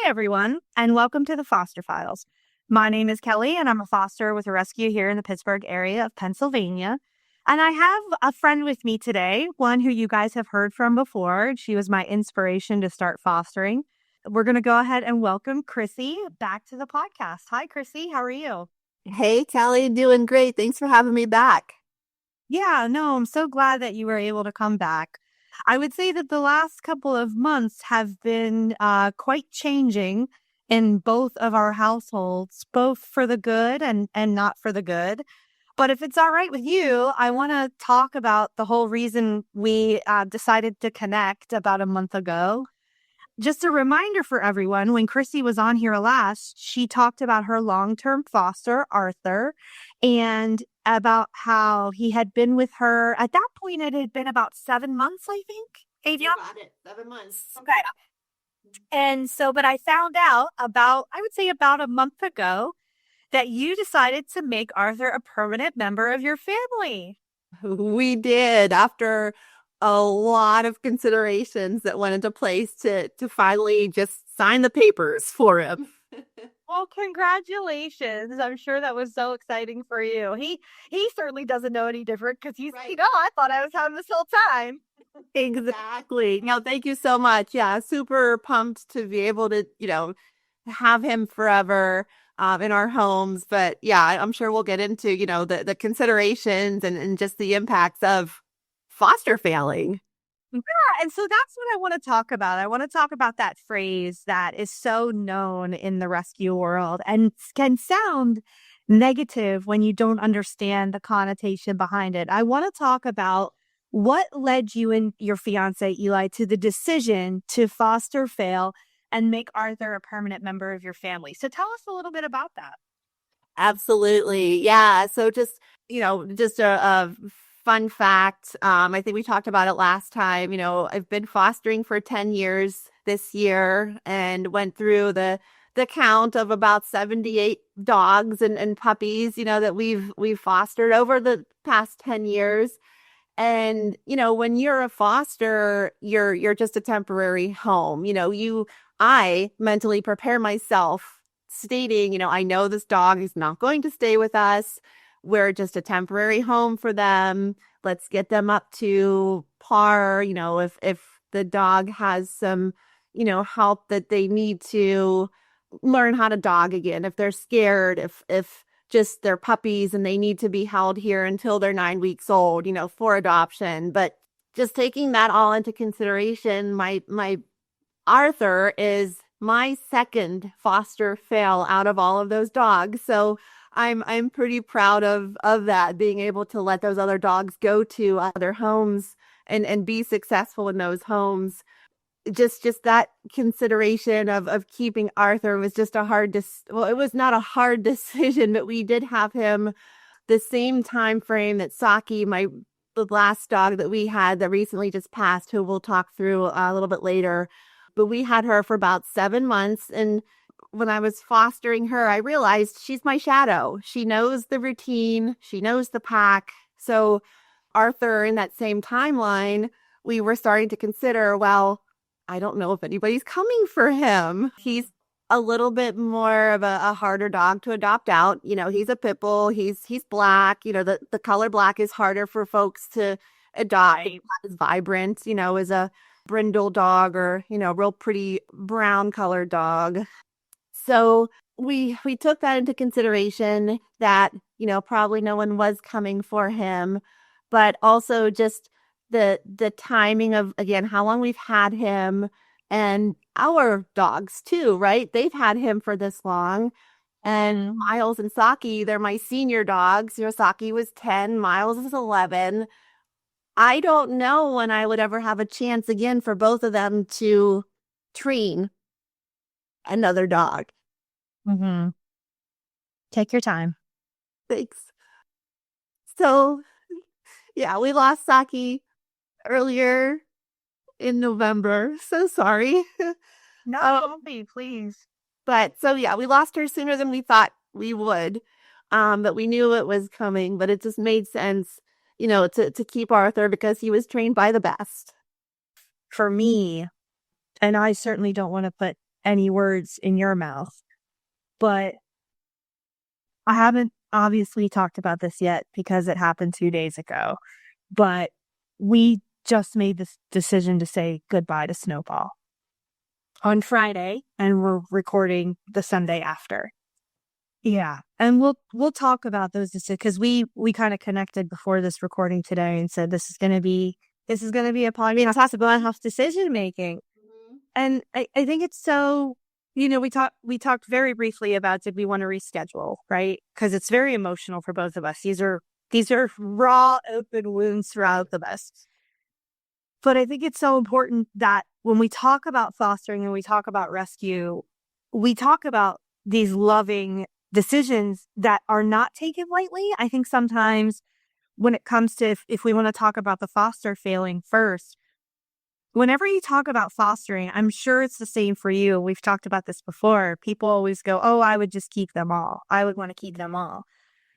everyone, and welcome to the Foster Files. My name is Kelly, and I'm a foster with a rescue here in the Pittsburgh area of Pennsylvania. And I have a friend with me today, one who you guys have heard from before. She was my inspiration to start fostering. We're going to go ahead and welcome Crissy back to the podcast. Hi, Crissy. How are you? Hey, Kelly, doing great. Thanks for having me back. Yeah, no, I'm so glad that you were able to come back. I would say that the last couple of months have been quite changing in both of our households, both for the good and not for the good. But if it's all right with you, I want to talk about the whole reason we decided to connect about a month ago. Just a reminder for everyone, when Crissy was on here last, she talked about her long-term foster, Arthur, and about how he had been with her. At that point, it had been about 7 months, I think. You Avia? got it. 7 months. Okay. And so, but I found out about, I would say about a month ago, that you decided to make Arthur a permanent member of your family. We did after a lot of considerations that went into place to finally just sign the papers for him. Well, congratulations. I'm sure that was so exciting for you. He certainly doesn't know any different because he's, Right. I thought I was having this whole time. Exactly. No, thank you so much. Yeah, super pumped to be able to, have him forever in our homes. But yeah, I'm sure we'll get into, the considerations and just the impacts of foster failing. Yeah, and so that's what I want to talk about. I want to talk about that phrase that is so known in the rescue world and can sound negative when you don't understand the connotation behind it. I want to talk about what led you and your fiance, Eli, to the decision to foster fail and make Arthur a permanent member of your family. So tell us a little bit about that. Absolutely. Yeah. So just a fun fact. I think we talked about it last time. I've been fostering for 10 years this year and went through the count of about 78 dogs and puppies, that we've fostered over the past 10 years. And, when you're a foster, you're just a temporary home. I mentally prepare myself stating, I know this dog is not going to stay with us. We're just a temporary home for them. Let's get them up to par. If the dog has some, help that they need to learn how to dog again, if they're scared, if just they're puppies and they need to be held here until they're 9 weeks old, for adoption. But just taking that all into consideration, my Arthur is my second foster fail out of all of those dogs. So I'm pretty proud of that, being able to let those other dogs go to other homes and be successful in those homes. Just that consideration of keeping Arthur was just well, it was not a hard decision, but we did have him the same time frame that Saki, the last dog that we had that recently just passed, who we'll talk through a little bit later. But we had her for about 7 months. And when I was fostering her, I realized she's my shadow. She knows the routine. She knows the pack. So Arthur, in that same timeline, we were starting to consider, well, I don't know if anybody's coming for him. He's a little bit more of a harder dog to adopt out. He's a pit bull. He's black. The color black is harder for folks to adopt. Right. As vibrant, as a brindle dog or, real pretty brown colored dog. So we took that into consideration that, probably no one was coming for him, but also just the timing of, again, how long we've had him and our dogs too, right? They've had him for this long. And Miles and Saki, they're my senior dogs. Saki was 10, Miles is 11. I don't know when I would ever have a chance again for both of them to train another dog. Mm-hmm. Take your time. Thanks. So, yeah, we lost Saki earlier in November. So sorry. No, don't be, please. But so yeah, we lost her sooner than we thought we would. But we knew it was coming, but it just made sense, to keep Arthur because he was trained by the best. For me, and I certainly don't want to put any words in your mouth, but I haven't obviously talked about this yet because it happened 2 days ago, but we just made this decision to say goodbye to Snowball on Friday, and we're recording the Sunday after. Yeah, and we'll talk about those decisions because we kind of connected before this recording today and said this is gonna be a podcast about decision making. Mhm. And I think it's so, we talked very briefly about, did we want to reschedule, right? Because it's very emotional for both of us. These are raw, open wounds for both of us. But I think it's so important that when we talk about fostering and we talk about rescue, we talk about these loving decisions that are not taken lightly. I think sometimes when it comes to, if we want to talk about the foster failing first, whenever you talk about fostering, I'm sure it's the same for you. We've talked about this before. People always go, oh, I would just keep them all. I would want to keep them all.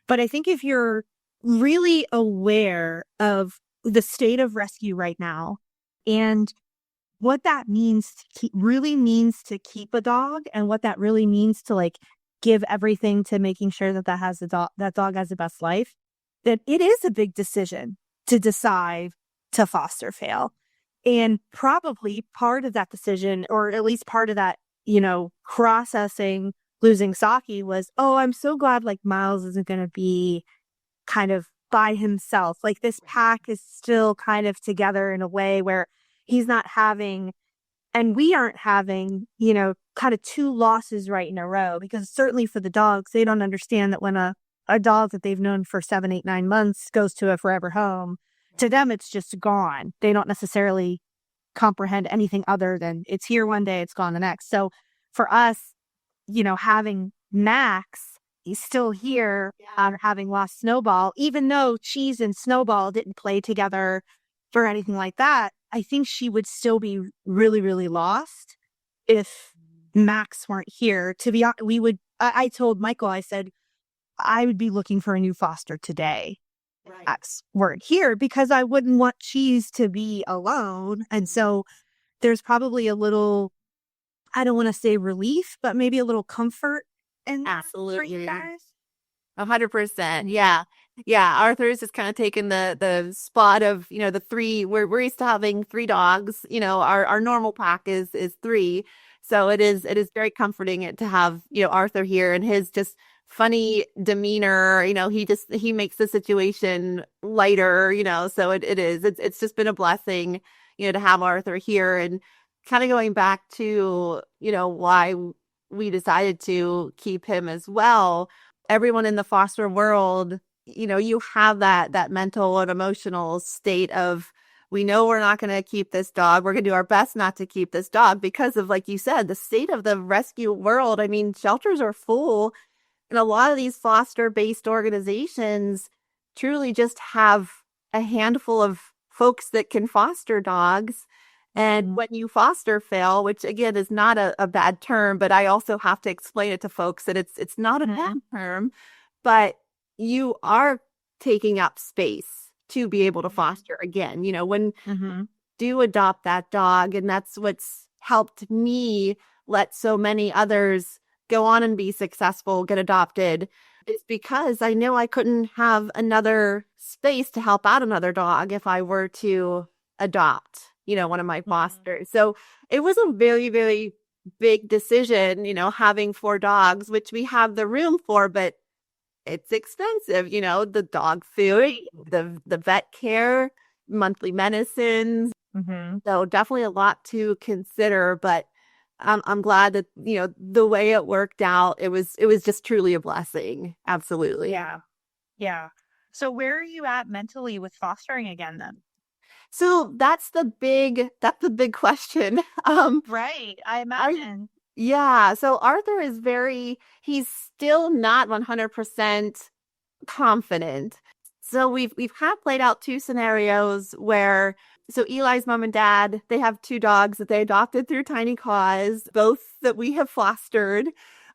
But I think if you're really aware of the state of rescue right now and what that means really means to keep a dog, and what that really means to like give everything to making sure that that dog has the best life, that it is a big decision to decide to foster fail. And probably part of that decision, or at least part of that, processing losing Saki was, oh, I'm so glad like Miles isn't going to be kind of by himself. Like this pack is still kind of together in a way where he's not having, and we aren't having, kind of two losses right in a row. Because certainly for the dogs, they don't understand that when a dog that they've known for 7, 8, 9 months goes to a forever home, to them, it's just gone. They don't necessarily comprehend anything other than it's here one day, it's gone the next. So for us, having Max, he's still here, having lost Snowball, even though Cheese and Snowball didn't play together or anything like that, I think she would still be really, really lost if Max weren't here. To be honest, I told Michael, I said, I would be looking for a new foster today. Right. Max weren't here because I wouldn't want Cheese to be alone. And so there's probably a little, I don't want to say relief, but maybe a little comfort in that for you Absolutely. guys. 100%. Yeah. Yeah. Arthur's just kind of taken the spot of, the three. We're used to having three dogs. Our normal pack is three. So it is very comforting to have, Arthur here, and his just funny demeanor. He makes the situation lighter, so it's just been a blessing, to have Arthur here. And kind of going back to, why we decided to keep him as well. Everyone in the foster world, you have that mental and emotional state of, we know we're not going to keep this dog. We're going to do our best not to keep this dog because of, like you said, the state of the rescue world. I mean, shelters are full, and a lot of these foster-based organizations truly just have a handful of folks that can foster dogs. And when you foster fail, which again is not a bad term, but I also have to explain it to folks that it's not a bad term, but you are taking up space to be able to foster again. When do adopt that dog, and that's what's helped me let so many others go on and be successful, get adopted, is because I know I couldn't have another space to help out another dog if I were to adopt, one of my fosters. So it was a very, very big decision, having 4 dogs, which we have the room for, but it's expensive, the dog food, the vet care, monthly medicines. So definitely a lot to consider, but I'm glad that, the way it worked out, it was just truly a blessing. Absolutely. Yeah. Yeah. So where are you at mentally with fostering again then? So that's the big question. Right. I imagine. Yeah. So Arthur is he's still not 100% confident. So we've had played out 2 scenarios where, so Eli's mom and dad, they have 2 dogs that they adopted through Tiny Cause, both that we have fostered.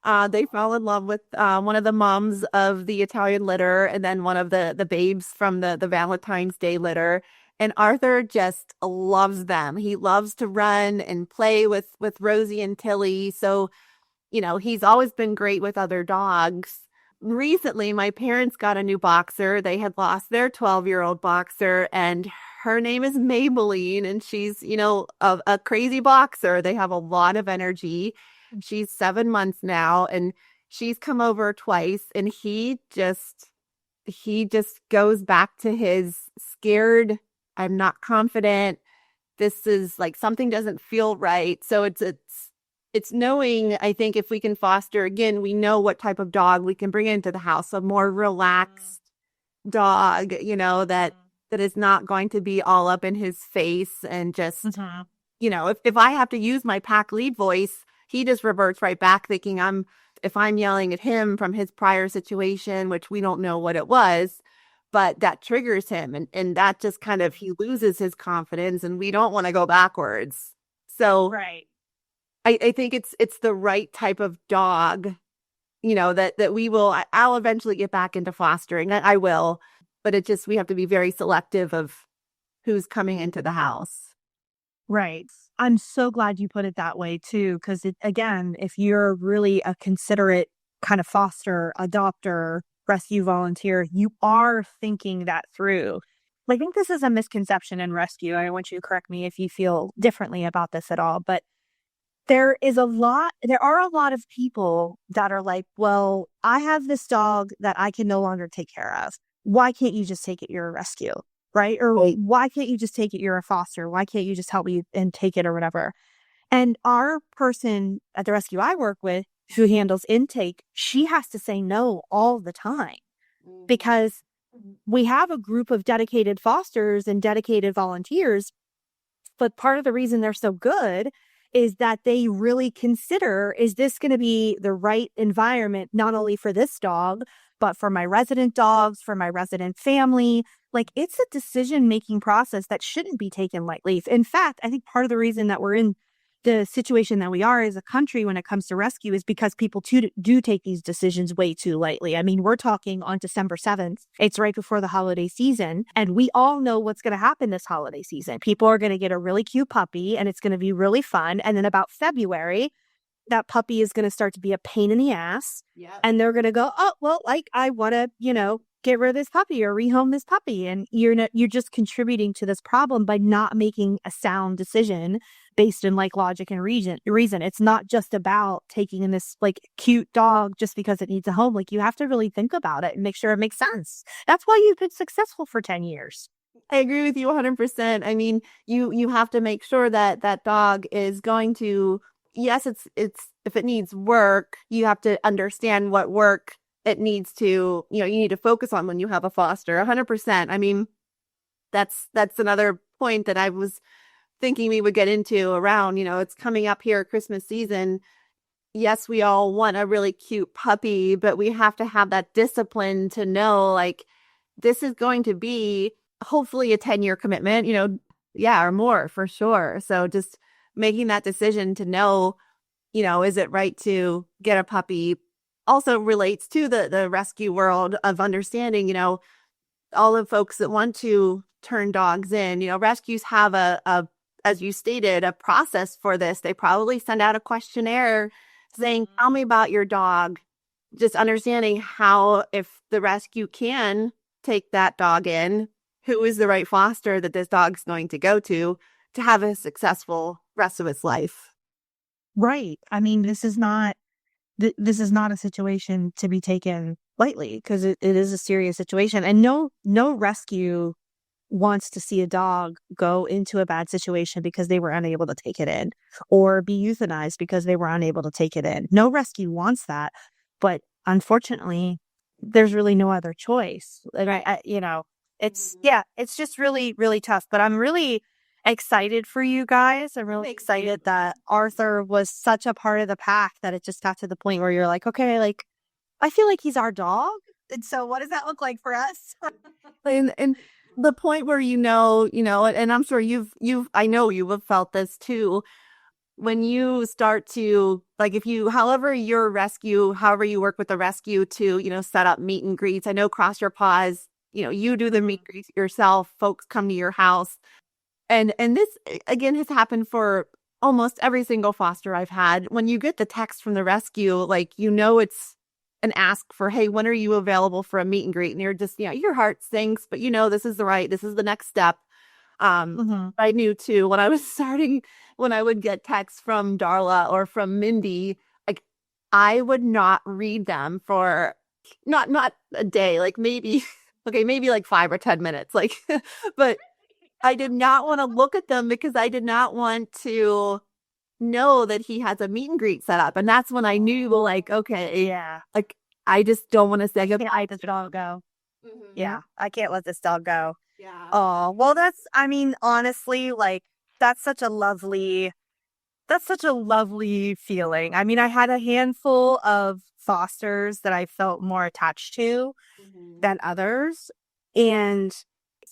They fell in love with one of the moms of the Italian litter, and then one of the babes from the Valentine's Day litter. And Arthur just loves them. He loves to run and play with Rosie and Tilly. So, he's always been great with other dogs. Recently, my parents got a new boxer. They had lost their 12-year-old boxer, and her name is Maybelline, and she's, a crazy boxer. They have a lot of energy. She's 7 months now, and she's come over twice, and he just goes back to his scared, I'm not confident. This is like something doesn't feel right. So it's knowing, I think if we can foster, again, we know what type of dog we can bring into the house, a more relaxed dog, that is not going to be all up in his face and just, Mhm. if I have to use my pack lead voice, he just reverts right back thinking if I'm yelling at him from his prior situation, which we don't know what it was, but that triggers him, and that just kind of, he loses his confidence, and we don't want to go backwards. So Right. I think it's the right type of dog, that I'll eventually get back into fostering. I will, but we have to be very selective of who's coming into the house. Right. I'm so glad you put it that way too, because again, if you're really a considerate kind of foster, adopter, rescue volunteer, you are thinking that through. I think this is a misconception in rescue. I want you to correct me if you feel differently about this at all, but there are a lot of people that are like, well, I have this dog that I can no longer take care of. Why can't you just take it? You're a rescue, right? Or why can't you just take it? You're a foster. Why can't you just help me and take it or whatever? And our person at the rescue I work with who handles intake, she has to say no all the time because we have a group of dedicated fosters and dedicated volunteers. But part of the reason they're so good is that they really consider, is this going to be the right environment, not only for this dog, but for my resident dogs, for my resident family? Like, it's a decision-making process that shouldn't be taken lightly. In fact, I think part of the reason that we're in the situation that we are as a country when it comes to rescue is because people do take these decisions way too lightly. I mean, we're talking on December 7th. It's right before the holiday season, and we all know what's going to happen this holiday season. People are going to get a really cute puppy, and it's going to be really fun. And then about February, that puppy is going to start to be a pain in the ass. Yep. And they're going to go, oh, well, like, I want to, get rid of this puppy or rehome this puppy. And you're just contributing to this problem by not making a sound decision based in like logic and reason. It's not just about taking in this like cute dog just because it needs a home. Like, you have to really think about it and make sure it makes sense. That's why you've been successful for 10 years. I agree with you 100%. I mean, you have to make sure that that dog is going to, yes, it's if it needs work, you have to understand what work it needs to, you need to focus on when you have a foster. 100%. I mean, that's another point that I was thinking we would get into around, it's coming up here Christmas season. Yes, we all want a really cute puppy, but we have to have that discipline to know, like, this is going to be hopefully a 10-year commitment, yeah, or more for sure. So just making that decision to know, is it right to get a puppy also relates to the rescue world of understanding, all the folks that want to turn dogs in, rescues have as you stated, a process for this. They probably send out a questionnaire saying, tell me about your dog. Just understanding how, if the rescue can take that dog in, who is the right foster that this dog's going to go to have a successful rest of its life. Right. I mean, this is not a situation to be taken lightly because it is a serious situation. And no rescue wants to see a dog go into a bad situation because they were unable to take it in or be euthanized because they were unable to take it in. No rescue wants that. But unfortunately, there's really no other choice. And it's just really, really tough. But I'm really excited for you guys. I'm really excited that Arthur was such a part of the pack that it just got to the point where you're like, okay, like, I feel like he's our dog. And so what does that look like for us? And the point where, and I'm sure I know you have felt this too, when you start to, like, however you work with the rescue to, set up meet and greets. I know Cross Your Paws, you do the meet and greet yourself, folks come to your house. And this again has happened for almost every single foster I've had. When you get the text from the rescue, like it's an ask for, hey, when are you available for a meet and greet? And you're just, your heart sinks, but this is this is the next step. I knew too when I was starting, when I would get texts from Darla or from Mindy, like I would not read them for not a day, like maybe okay, maybe like 5 or 10 minutes, like, but I did not want to look at them because I did not want to know that he has a meet and greet set up. And that's when I knew, like, okay, Yeah. like I just don't want to say Can't goodbye let to this dog go. Mhm. Yeah. I can't let this dog go. Yeah. Oh, well, I mean, honestly, like, that's such a lovely, that's such a lovely feeling. I mean, I had a handful of fosters that I felt more attached to Mhm. than others. And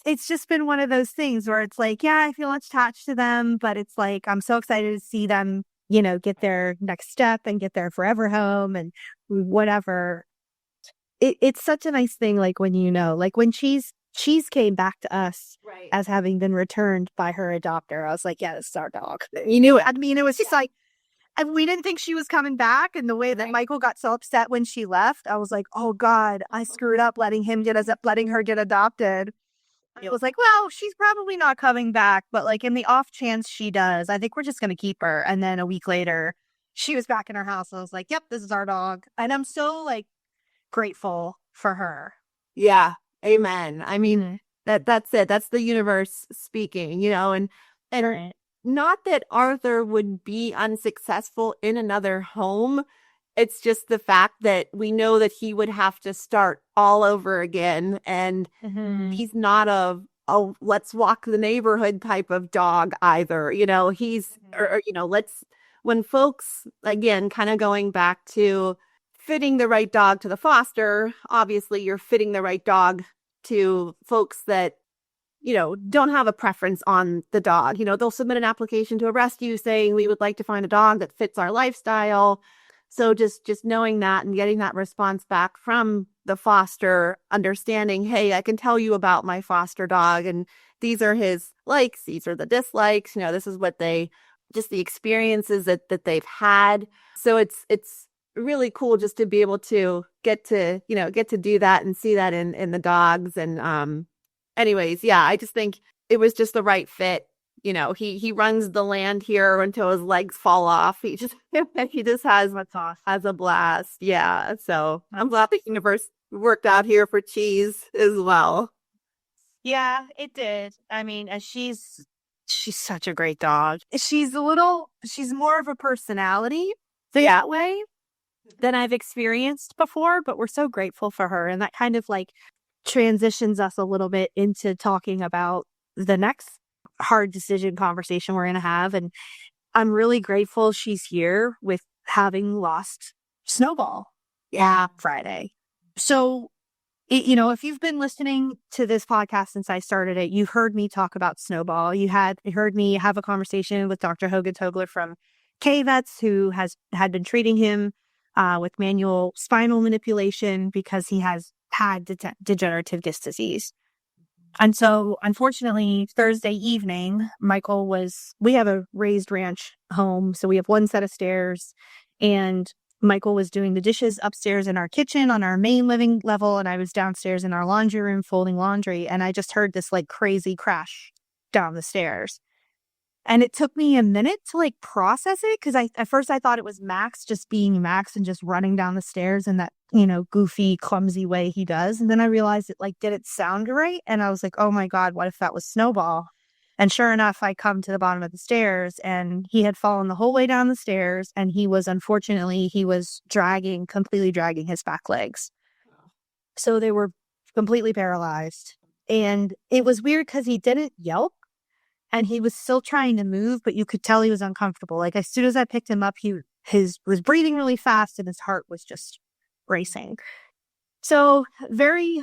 it's just been one of those things where it's like, yeah, I feel attached to them, but it's like, I'm so excited to see them, get their next step and get their forever home and whatever. It's such a nice thing, like when like when Cheese came back to us Right. as having been returned by her adopter. I was like, yeah, this is our dog. You knew it. I mean, it was just like, and we didn't think she was coming back. And the way that Michael got so upset when she left, I was like, oh God, I screwed up letting letting her get adopted. It was like, well, she's probably not coming back, but like in the off chance she does, I think we're just going to keep her. And then a week later, she was back in her house. I was like, yep, this is our dog. And I'm so like grateful for her. Yeah. Amen. I mean, Mhm. that's it. That's the universe speaking, and Right. not that Arthur would be unsuccessful in another home. It's just the fact that we know that he would have to start all over again. And Mhm. he's not a let's walk the neighborhood type of dog either. Let's, when folks, again, kind of going back to fitting the right dog to the foster, obviously you're fitting the right dog to folks that don't have a preference on the dog. They'll submit an application to a rescue saying we would like to find a dog that fits our lifestyle. So just knowing that and getting that response back from the foster, understanding, hey, I can tell you about my foster dog and these are his likes, these are the dislikes, this is what just the experiences that they've had. So it's really cool just to be able to get to do that and see that in the dogs. And anyways, yeah, I just think it was just the right fit. He runs the land here until his legs fall off. He just That's awesome. has a blast. Yeah. So I'm glad the universe worked out here for Cheese as well. Yeah, it did. I mean, she's such a great dog. She's more of a personality Yeah. that way than I've experienced before, but we're so grateful for her. And that kind of like transitions us a little bit into talking about the next hard decision conversation we're going to have. And I'm really grateful she's here with having lost Snowball Yeah. Friday. So if you've been listening to this podcast since I started it, you've heard me talk about Snowball. You heard me have a conversation with Dr. Hogan Togler from K-Vets, who had been treating him with manual spinal manipulation because he has had degenerative disc disease. And so, unfortunately, Thursday evening, we have a raised ranch home. So we have one set of stairs, and Michael was doing the dishes upstairs in our kitchen on our main living level. And I was downstairs in our laundry room folding laundry. And I just heard this like crazy crash down the stairs. And it took me a minute to like process it because at first I thought it was Max just being Max and just running down the stairs in that, goofy, clumsy way he does. And then I realized it like didn't sound right. And I was like, oh my God, what if that was Snowball? And sure enough, I come to the bottom of the stairs and he had fallen the whole way down the stairs. And he was completely dragging his back legs. So they were completely paralyzed. And it was weird because he didn't yelp. And he was still trying to move, but you could tell he was uncomfortable. Like as soon as I picked him up, he was breathing really fast and his heart was just racing. So very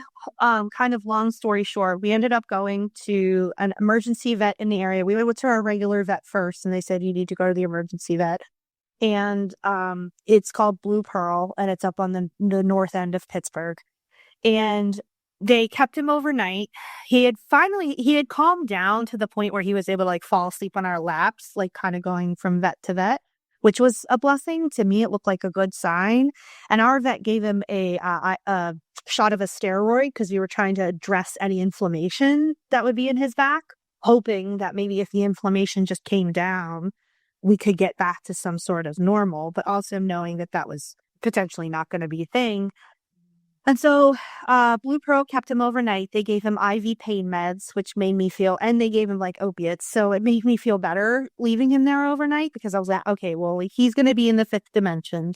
kind of long story short, we ended up going to an emergency vet in the area. We went to our regular vet first and they said, you need to go to the emergency vet. And it's called Blue Pearl and it's up on the north end of Pittsburgh. And They kept him overnight. He had calmed down to the point where he was able to like fall asleep on our laps, like kind of going from vet to vet, which was a blessing. To me, it looked like a good sign. And our vet gave him a shot of a steroid because we were trying to address any inflammation that would be in his back, hoping that maybe if the inflammation just came down, we could get back to some sort of normal, but also knowing that that was potentially not going to be a thing. And so Blue Pearl kept him overnight. They gave him IV pain meds, which made me feel, and they gave him like opiates. So it made me feel better leaving him there overnight because I was like, okay, well, like, he's going to be in the fifth dimension.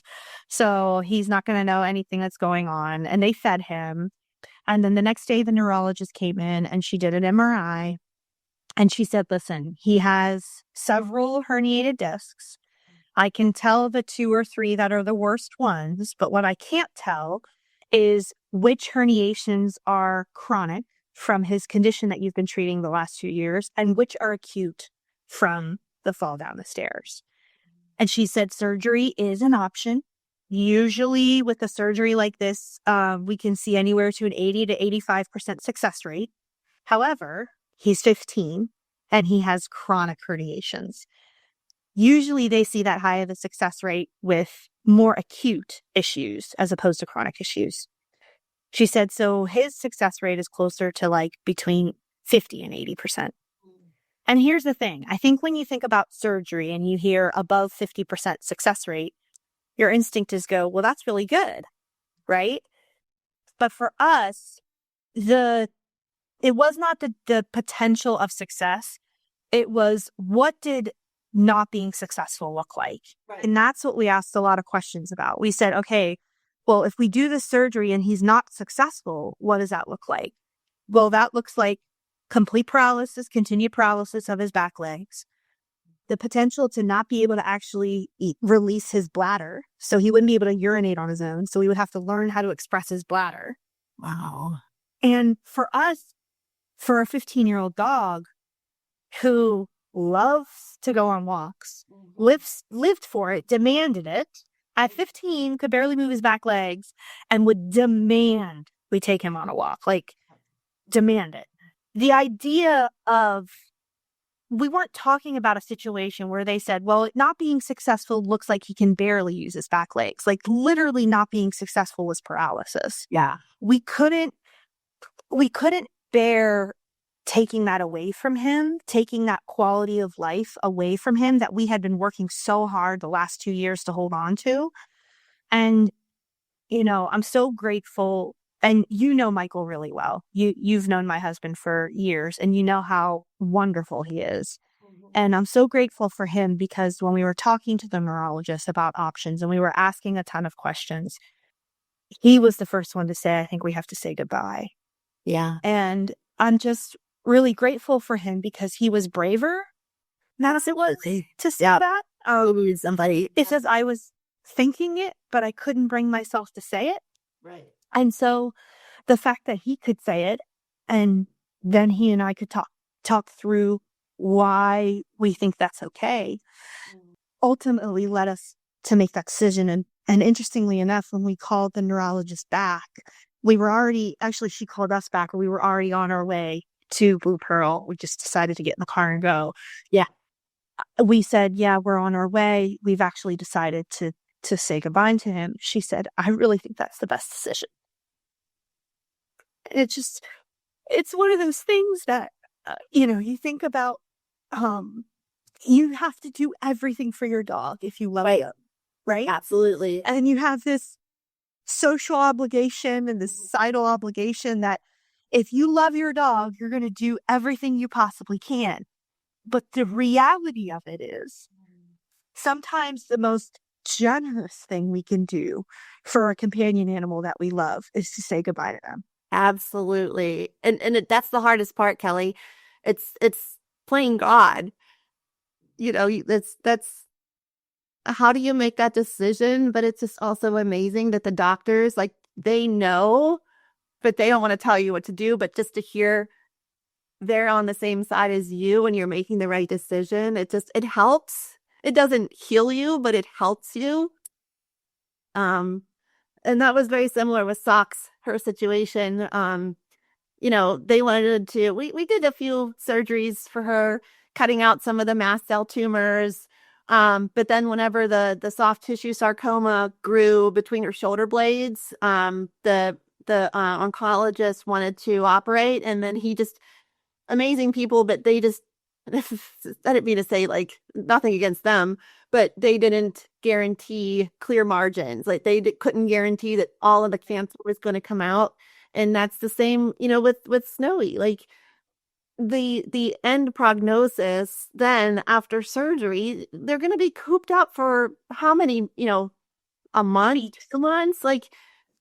So he's not going to know anything that's going on. And they fed him. And then the next day, the neurologist came in and she did an MRI. And she said, listen, he has several herniated discs. I can tell the 2 or 3 that are the worst ones, but what I can't tell is which herniations are chronic from his condition that you've been treating the last 2 years and which are acute from the fall down the stairs. And she said surgery is an option. Usually with a surgery like this, we can see anywhere to an 80 to 85% success rate. However, he's 15 and he has chronic herniations. Usually they see that high of a success rate with more acute issues as opposed to chronic issues. She said, so his success rate is closer to like between 50 and 80%. And here's the thing. I think when you think about surgery and you hear above 50% success rate, your instinct is go, well, that's really good, right? But for us, it was not the potential of success. It was what did not being successful look like? Right. And that's what we asked a lot of questions about. We said, okay, well, if we do the surgery and he's not successful, what does that look like? Well, that looks like complete paralysis, continued paralysis of his back legs, the potential to not be able to actually release his bladder. So he wouldn't be able to urinate on his own. So he would have to learn how to express his bladder. Wow. And for us, for a 15-year-old dog who loves to go on walks, lived for it, demanded it, at 15 could barely move his back legs and would demand we take him on a walk, like demand it. The idea of, we weren't talking about a situation where they said, well, not being successful looks like he can barely use his back legs. Like literally not being successful was paralysis. Yeah. We couldn't bear taking that away from him, taking that quality of life away from him that we had been working so hard the last 2 years to hold on to. And, I'm so grateful. And Michael really well. You've known my husband for years and you know how wonderful he is. Mm-hmm. And I'm so grateful for him because when we were talking to the neurologist about options and we were asking a ton of questions, he was the first one to say, I think we have to say goodbye. Yeah. And I'm just really grateful for him because he was braver than it was to say that. Somebody. It says I was thinking it, but I couldn't bring myself to say it. Right. And so the fact that he could say it and then he and I could talk through why we think that's okay, ultimately led us to make that decision. And interestingly enough, when we called the neurologist back, she called us back, or we were already on our way to Blue Pearl. We just decided to get in the car and go. Yeah. We said, yeah, we're on our way. We've actually decided to say goodbye to him. She said, I really think that's the best decision. It's one of those things that, you think about, you have to do everything for your dog if you love him, right? Absolutely. And you have this social obligation and this societal obligation that if you love your dog, you're going to do everything you possibly can. But the reality of it is sometimes the most generous thing we can do for a companion animal that we love is to say goodbye to them. Absolutely. That's the hardest part, Kelly. It's playing God. That's how do you make that decision? But it's just also amazing that the doctors, like, they know, but they don't want to tell you what to do. But just to hear they're on the same side as you and you're making the right decision, it helps. It doesn't heal you, but it helps you. And that was very similar with Socks, her situation. they wanted to, we did a few surgeries for her, cutting out some of the mast cell tumors. But then whenever the soft tissue sarcoma grew between her shoulder blades, the oncologist wanted to operate, and then he just amazing people, but they just I didn't mean to say like nothing against them, but they didn't guarantee clear margins. Like couldn't guarantee that all of the cancer was going to come out, and that's the same, with Snowy. Like the end prognosis then after surgery, they're going to be cooped up for how many, a month, 2 months. Like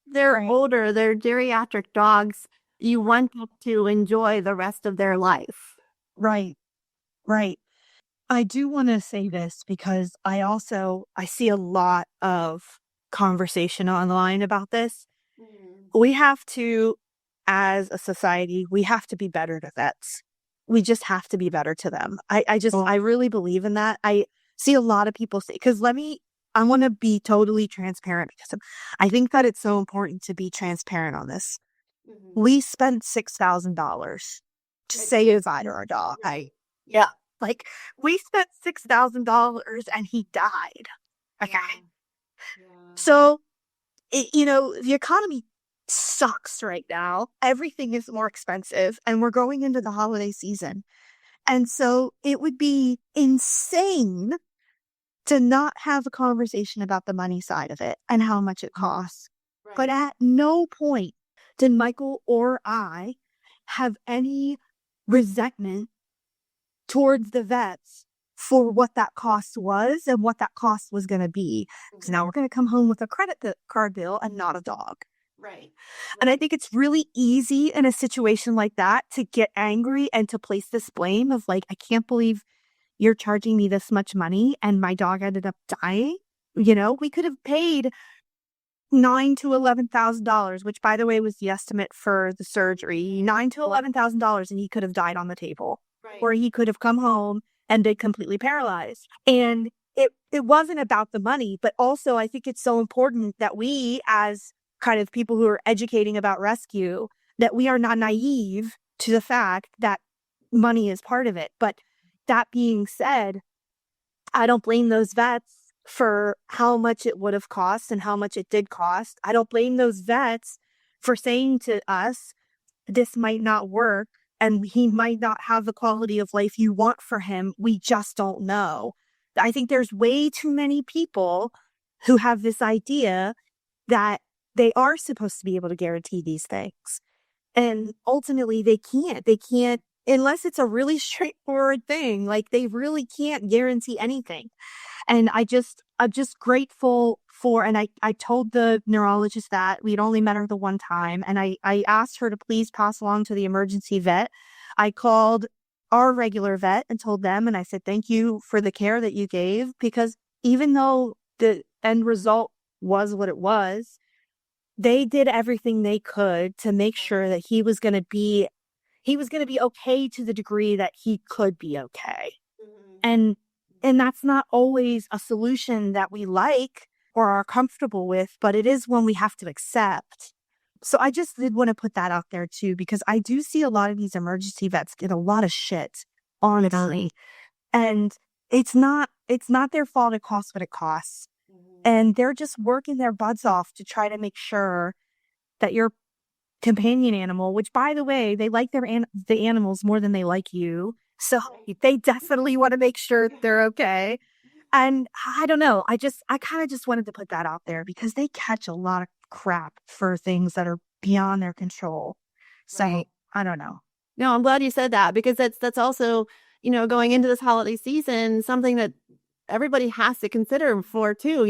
they're older, they're geriatric dogs. You want them to enjoy the rest of their life. Right. Right. I do want to say this because I see a lot of conversation online about this. We have to, as a society, we have to be better to vets. We just have to be better to them. I really believe in that. I see a lot of people say, I want to be totally transparent because I think that it's so important to be transparent on this. We spent $6,000 to say goodbye to our dog. Yeah. Like, we spent $6,000 and he died. Okay. Yeah. So, the economy sucks right now. Everything is more expensive and we're going into the holiday season. And so it would be insane to not have a conversation about the money side of it and how much it costs. Right. But at no point did Michael or I have any resentment towards the vets for what that cost was and what that cost was going to be. Because now we're going to come home with a credit card bill and not a dog. Right. And I think it's really easy in a situation like that to get angry and to place this blame of like, I can't believe you're charging me this much money and my dog ended up dying. We could have paid $9,000 to $11,000, which by the way was the estimate for the surgery. $9,000 to $11,000, and he could have died on the table. Right. Or he could have come home and been completely paralyzed. And it wasn't about the money, but also I think it's so important that we, as kind of people who are educating about rescue, that we are not naive to the fact that money is part of it. But that being said, I don't blame those vets for how much it would have cost and how much it did cost. I don't blame those vets for saying to us, this might not work and he might not have the quality of life you want for him. We just don't know. I think there's way too many people who have this idea that they are supposed to be able to guarantee these things. And ultimately they can't. They can't, unless it's a really straightforward thing. Like they really can't guarantee anything. And I'm just grateful for, and I told the neurologist that we'd only met her the one time. And I asked her to please pass along to the emergency vet. I called our regular vet and told them, and I said, thank you for the care that you gave, because even though the end result was what it was, they did everything they could to make sure that he was going to be okay to the degree that he could be okay. And that's not always a solution that we like or are comfortable with, but it is one we have to accept. So I just did want to put that out there too, because I do see a lot of these emergency vets get a lot of shit, honestly. And it's not their fault. It costs what it costs. And they're just working their butts off to try to make sure that your companion animal, which by the way, they like the animals more than they like you. So they definitely want to make sure they're okay. And I don't know. I kind of just wanted to put that out there because they catch a lot of crap for things that are beyond their control. So right. I don't know. No, I'm glad you said that, because that's also, going into this holiday season, something that everybody has to consider for too.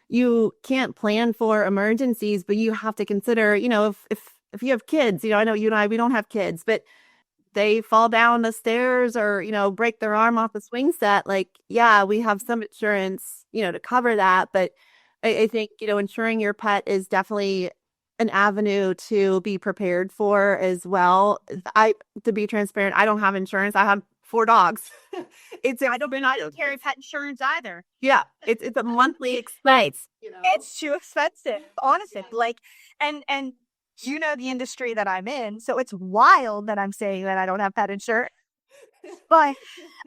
You can't plan for emergencies, but you have to consider, if you have kids, I know you and I, we don't have kids, but they fall down the stairs or, break their arm off the swing set. Like, yeah, we have some insurance, to cover that. But I think, insuring your pet is definitely an avenue to be prepared for as well. To be transparent, I don't have insurance. I have 4 dogs. I don't carry pet insurance either. Yeah, it's a monthly expense. It's too expensive, honestly. Yeah. Like, and you know the industry that I'm in, so it's wild that I'm saying that I don't have pet insurance. But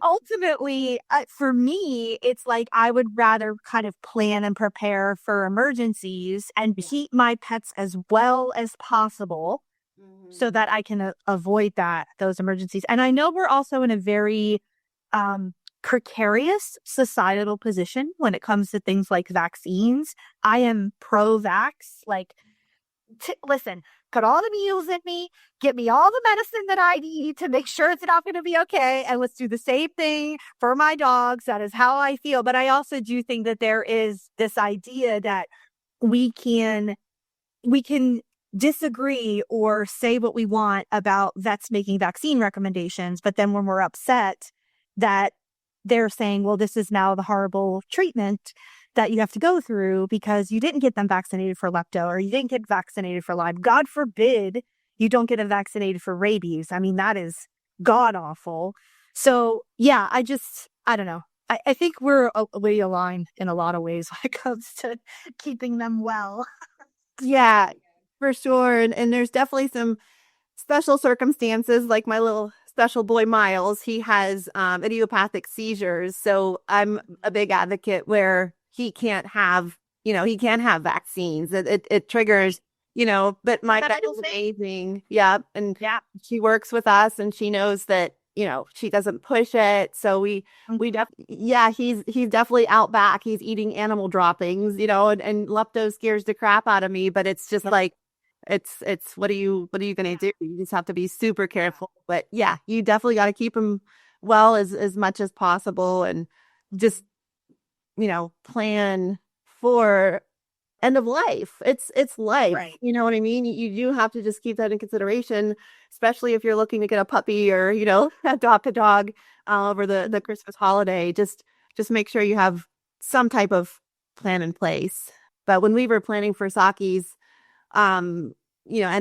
ultimately, for me, it's like I would rather kind of plan and prepare for emergencies and keep my pets as well as possible so Mhm. that I can avoid those emergencies. And I know we're also in a very um, precarious societal position when it comes to things like vaccines. I am pro-vax. Like, listen, put all the needles in me, get me all the medicine that I need to make sure it's not going to be okay. And let's do the same thing for my dogs. That is how I feel. But I also do think that there is this idea that we can we can disagree or say what we want about vets making vaccine recommendations, but then when we're upset that they're saying, well, this is now the horrible treatment that you have to go through because you didn't get them vaccinated for lepto or you didn't get vaccinated for Lyme. God forbid you don't get them vaccinated for rabies. I mean, that is god awful. So yeah, I don't know. I think we're way aligned in a lot of ways when it comes to keeping them well. Yeah, for sure. And there's definitely some special circumstances, like my little special boy Miles. He has idiopathic seizures. So I'm a big advocate where he can't have vaccines. It triggers, but my vet is amazing. Yeah. And Yeah. she works with us and she knows that, she doesn't push it. So yeah, he's definitely out back. He's eating animal droppings, and lepto scares the crap out of me, but it's just like, it's what are you gonna do? You just have to be super careful. But yeah, you definitely got to keep him well as much as possible and just, plan for end of life. It's life. Right. You know what I mean? You do have to just keep that in consideration, especially if you're looking to get a puppy or, adopt a dog over the Christmas holiday. Just make sure you have some type of plan in place. But when we were planning for Saki's end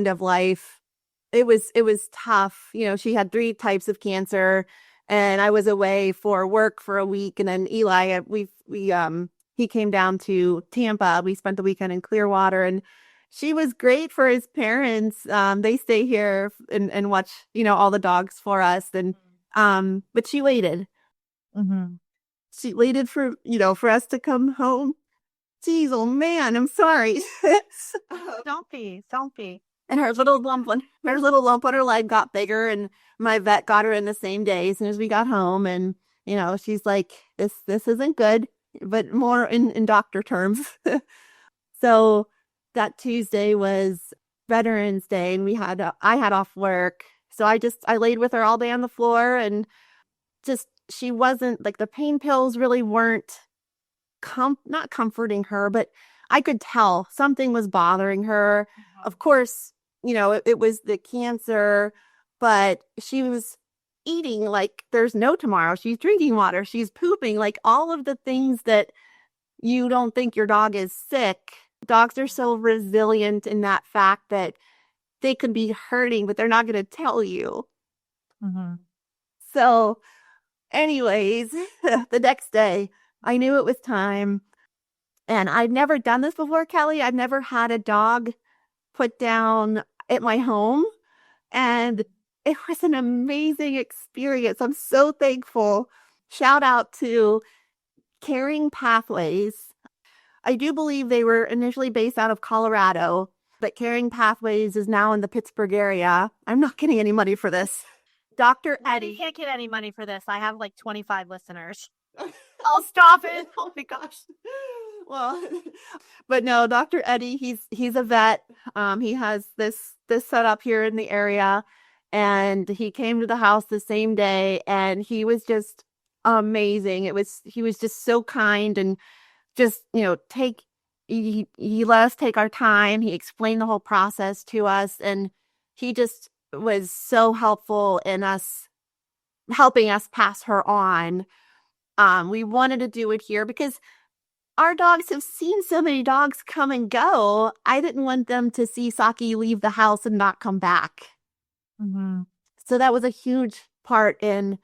of life, it was tough. She had 3 types of cancer and I was away for work for a week and then Eli we he came down to Tampa. We spent the weekend in Clearwater and she was great for his parents. They stay here and watch, all the dogs for us and but she waited. Mm-hmm. She waited for, for us to come home. Jeez, oh man, I'm sorry. Don't be. And her little lump on her leg got bigger, and my vet got her in the same day as soon as we got home. And she's like, "This isn't good," but more in doctor terms. So that Tuesday was Veterans Day, and I had off work, so I laid with her all day on the floor, and just she wasn't like the pain pills really weren't not comforting her, but I could tell something was bothering her. Of course, it was the cancer, but she was eating like there's no tomorrow. She's drinking water, she's pooping, like all of the things that you don't think your dog is sick. Dogs are so resilient in that fact that they could be hurting, but they're not going to tell you. Mm-hmm. So, anyways, the next day, I knew it was time. And I'd never done this before, Kelly. I've never had a dog put down at my home. And it was an amazing experience. I'm so thankful. Shout out to Caring Pathways. I do believe they were initially based out of Colorado, but Caring Pathways is now in the Pittsburgh area. I'm not getting any money for this. Dr. You Eddie. can't get any money for this. I have like 25 listeners. I'll stop it. Oh my gosh. Well, but no, Dr. Eddie, he's a vet. He has this set up here in the area, and he came to the house the same day, and he was just amazing. He was just so kind and just he let us take our time. He explained the whole process to us, and he just was so helpful in us helping us pass her on. We wanted to do it here because our dogs have seen so many dogs come and go. I didn't want them to see Saki leave the house and not come back. Mm-hmm. So that was a huge part in,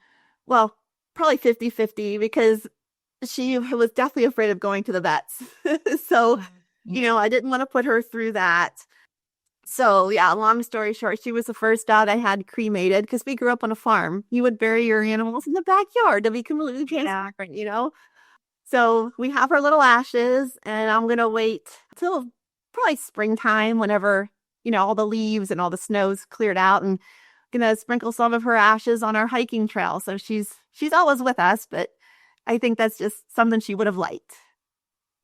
well, probably 50-50 because she was definitely afraid of going to the vets. So, I didn't want to put her through that. So yeah, long story short, she was the first dog I had cremated because we grew up on a farm. You would bury your animals in the backyard to be completely Yeah. transparent, you know? So we have her little ashes, and I'm gonna wait till probably springtime whenever, all the leaves and all the snow's cleared out, and gonna sprinkle some of her ashes on our hiking trail. So she's always with us, but I think that's just something she would have liked.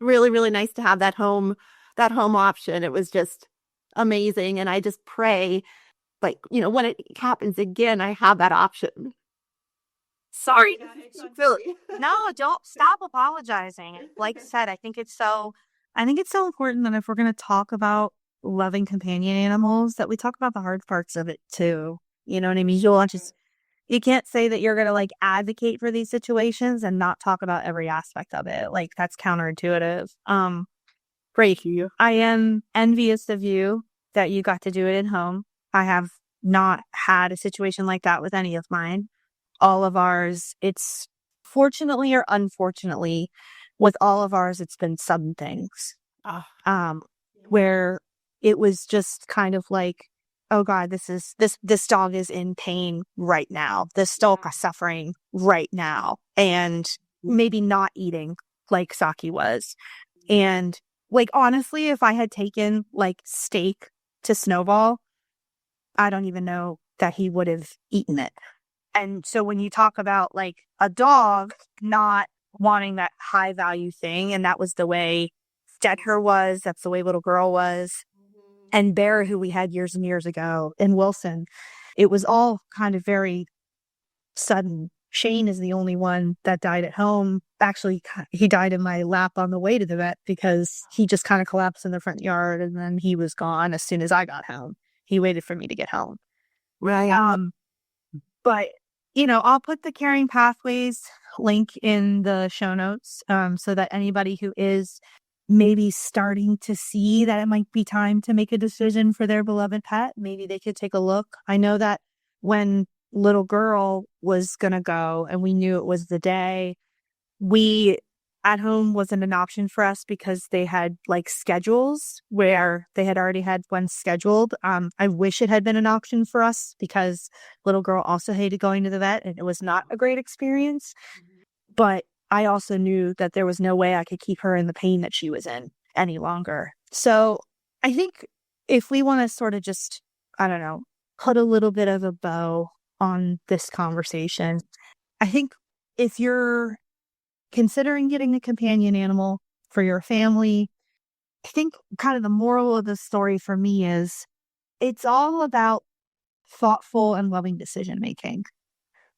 Really, really nice to have that home option. It was just amazing. And I just pray, like, when it happens again, I have that option. Sorry. Silly. No, don't stop apologizing. Like I said, I think it's so important that if we're going to talk about loving companion animals, that we talk about the hard parts of it too. You know what I mean? You can't say that you're going to like advocate for these situations and not talk about every aspect of it. Like that's counterintuitive. Great you. I am envious of you that you got to do it at home. I have not had a situation like that with any of mine. All of ours, it's fortunately or unfortunately, with all of ours, it's been sudden things. Oh, Um, where it was just kind of like, oh God, this dog is in pain right now. This dog is suffering right now, and maybe not eating like Saki was. And like honestly, if I had taken like steak to Snowball, I don't even know that he would have eaten it. And so when you talk about like a dog not wanting that high value thing, and that was the way Stether was, that's the way Little Girl was, and Bear, who we had years and years ago, and Wilson, it was all kind of very sudden. Shane is the only one that died at home. Actually, he died in my lap on the way to the vet because he just kind of collapsed in the front yard, and then he was gone as soon as I got home. He waited for me to get home. right. But, I'll put the Caring Pathways link in the show notes so that anybody who is maybe starting to see that it might be time to make a decision for their beloved pet, maybe they could take a look. I know that when Little Girl was going to go and we knew it was the day, we at home wasn't an option for us because they had like schedules where they had already had one scheduled. I wish it had been an option for us because Little Girl also hated going to the vet and it was not a great experience. But I also knew that there was no way I could keep her in the pain that she was in any longer. So I think if we want to sort of just, I don't know, put a little bit of a bow on this conversation, I think if you're considering getting a companion animal for your family, I think kind of the moral of the story for me is it's all about thoughtful and loving decision making,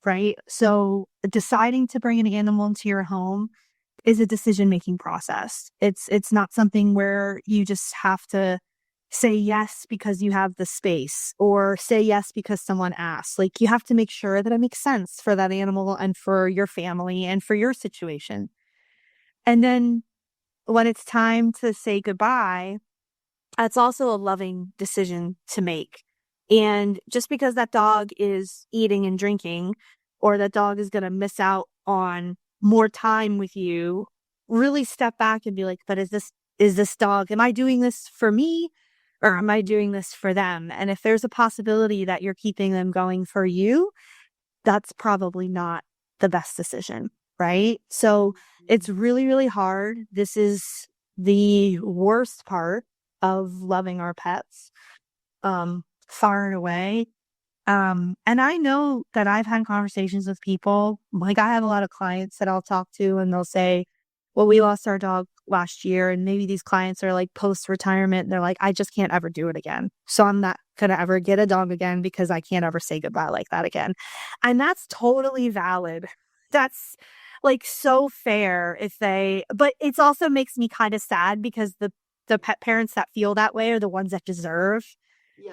right? So deciding to bring an animal into your home is a decision making process. It's not something where you just have to say yes because you have the space or say yes because someone asked. Like you have to make sure that it makes sense for that animal and for your family and for your situation. And then when it's time to say goodbye, that's also a loving decision to make. And just because that dog is eating and drinking, or that dog is going to miss out on more time with you, really step back and be like, but is this dog, am I doing this for me or am I doing this for them? And if there's a possibility that you're keeping them going for you, that's probably not the best decision, right? So it's really, really hard. This is the worst part of loving our pets, far and away. And I know that I've had conversations with people, like I have a lot of clients that I'll talk to and they'll say, well, we lost our dog last year. And maybe these clients are like post-retirement. They're like, I just can't ever do it again. So I'm not going to ever get a dog again because I can't ever say goodbye like that again. And that's totally valid. That's like so fair but it's also makes me kind of sad because the pet parents that feel that way are the ones that deserve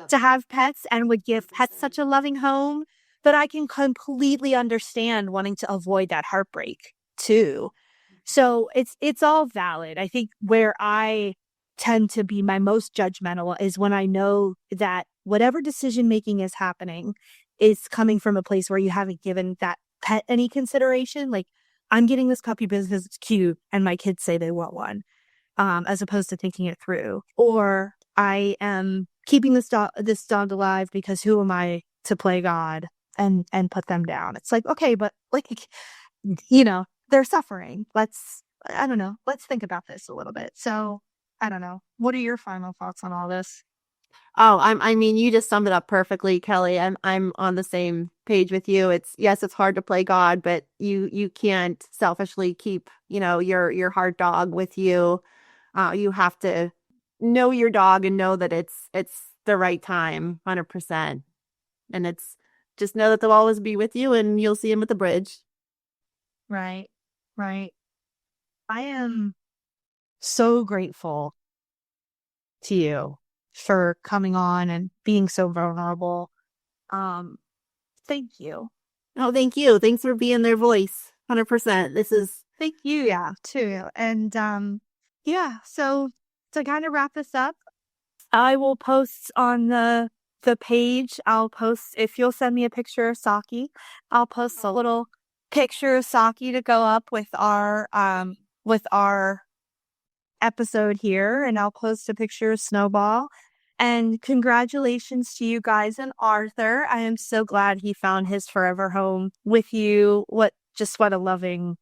to have pets and would give pets such a loving home. But I can completely understand wanting to avoid that heartbreak too. So it's all valid. I think where I tend to be my most judgmental is when I know that whatever decision making is happening is coming from a place where you haven't given that pet any consideration. Like I'm getting this puppy because it's cute and my kids say they want one, as opposed to thinking it through. Or I am keeping this dog alive because who am I to play God and put them down? It's like, okay, but like, they're suffering. I don't know. Let's think about this a little bit. So I don't know. What are your final thoughts on all this? Oh, I mean, you just summed it up perfectly, Kelly. I'm on the same page with you. Yes, it's hard to play God, but you can't selfishly keep, your hard dog with you. You have to know your dog and know that it's the right time, 100%. And it's just know that they'll always be with you and you'll see him at the bridge. Right. Right. I am so grateful to you for coming on and being so vulnerable. Um, Thank you. Oh, thank you. Thanks for being their voice. 100%. This is Thank you. Yeah, too. And yeah, so to kind of wrap this up, I will post on the page. I'll post if you'll send me a picture of Saki. I'll post a little picture of Saki to go up with our episode here, and I'll post a picture of Snowball. And congratulations to you guys and Arthur. I am so glad he found his forever home with you. What a loving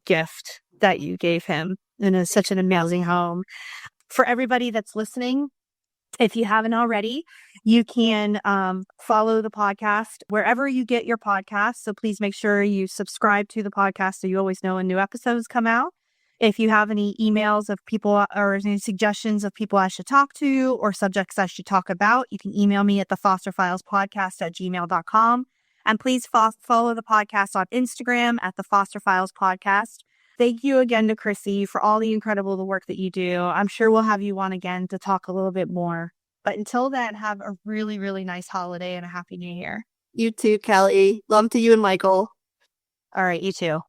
gift that you gave him, and it's such an amazing home. For everybody that's listening, if you haven't already, you can follow the podcast wherever you get your podcasts. So please make sure you subscribe to the podcast so you always know when new episodes come out. If you have any emails of people or any suggestions of people I should talk to or subjects I should talk about, you can email me at thefosterfilespodcast@gmail.com. And please follow the podcast on Instagram at the Foster Files Podcast. Thank you again to Crissy for all the incredible work that you do. I'm sure we'll have you on again to talk a little bit more. But until then, have a really, really nice holiday and a happy new year. you too, Kelly. Love to you and Michael. All right, you too.